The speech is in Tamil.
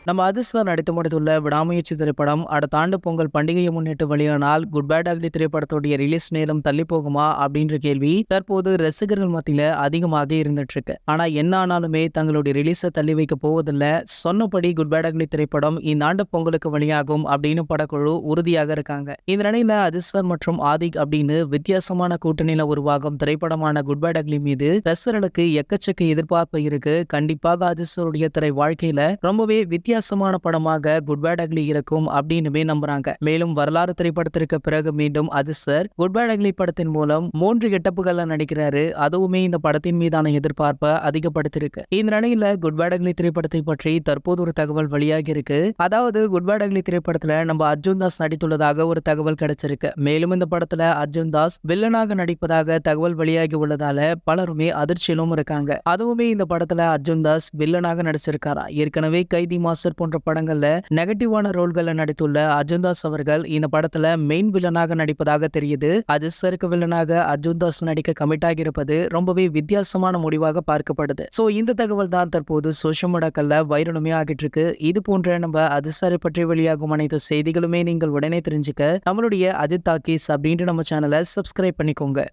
நம்ம அதிர்ஷ்டம் நடித்து முடித்துள்ள விடாமுயற்சி திரைப்படம் அடுத்த ஆண்டு பொங்கல் பண்டிகையை முன்னிட்டு வெளியானால் குட் பேட் அக்லி திரைப்படத்துடைய ரிலீஸ் நேரம் தள்ளி போகுமா அப்படின்ற கேள்வி தற்போது ரசிகர்கள் மத்தியில அதிகமாக இருந்துட்டு இருக்கு. ஆனா என்ன ஆனாலுமே தங்களுடைய ரிலீஸை தள்ளி வைக்க போவதில்லை. சொன்னபடி குட் பேட் அக்லி திரைப்படம் இந்த ஆண்டு பொங்கலுக்கு வெளியாகும் அப்படின்னு படக்குழு உறுதியாக இருக்காங்க. இந்த நிலையில அதிர்ஷ்டம் மற்றும் ஆதிக் அப்படின்னு வித்தியாசமான கூட்டணியில உருவாகும் திரைப்படமான குட் பேட் அக்லி மீது ரசிகர்களுக்கு எக்கச்சக்க எதிர்பார்ப்பு இருக்கு. கண்டிப்பாக அதிர்ஷ்டருடைய திரை வாழ்க்கையில ரொம்பவே வித்தியாசமான படமாக குட் பேட் அக்லி இருக்கும் அப்படின்னு நம்புறாங்க. மேலும் வரலாறு திரைப்படத்திற்கு பிறகு மீண்டும் அதிர்ஷ்டர் குட் பேட் அக்லி படத்தின் மூலம் 3 கெட்டப்புகள்ல நடிக்கிறாரு. அதுவுமே இந்த படத்தின் மீதான எதிர்பார்ப்பை அதிகப்படுத்திருக்கு. இந்த நிலையில குட் பேட் அக்லி திரைப்படத்தை பற்றி தற்போது ஒரு தகவல் வெளியாகி இருக்கு. அதாவது குட் பேட் அக்லி திரைப்படத்துல நம்ம அர்ஜுன் தாஸ் நடித்துள்ளதாக ஒரு தகவல் கிடைச்சிருக்கு. மேலும் இந்த படத்துல அர்ஜுன் தாஸ் வில்லனாக நடிப்பதாக தகவல் வெளியாகி உள்ளதால பலருமே அதிர்ச்சியிலும் இருக்காங்க. அதுவுமே இந்த படத்துல அர்ஜுன் தாஸ் வில்லனாக நடிச்சிருக்காரா. ஏற்கனவே கைதி மாஸ்டர் போன்ற படங்கள்ல நெகட்டிவான ரோல்கள்ல நடித்துள்ள அர்ஜுன் தாஸ் அவர்கள் இந்த படத்துல மெயின் வில்லனாக நடிப்பதாக தெரியுது. அதிர்ஷ்டருக்கு வில்லனாக அர்ஜுன் தாஸ் நடிக்க கமிட் ஆகியிருப்பது ரொம்பவே வித்தியாசமான முடிவாக பார்க்கப்படுது. சோ இந்த தகவல் தான் தற்போது சோஷியல் மீடியாக்கள்ல வைரலுமே ஆகிட்டு இருக்கு. இது போன்ற நம்ம அதிர்ஷ்டரை பற்றி வெளியாகும் அனைத்து செய்திகளுமே நீங்கள் உடனே தெரிஞ்சுக்க நம்மளுடைய அஜித் டாக்கீஸ் அப்படின்ற நம்ம சேனலை சப்ஸ்கிரைப் பண்ணிக்கோங்க.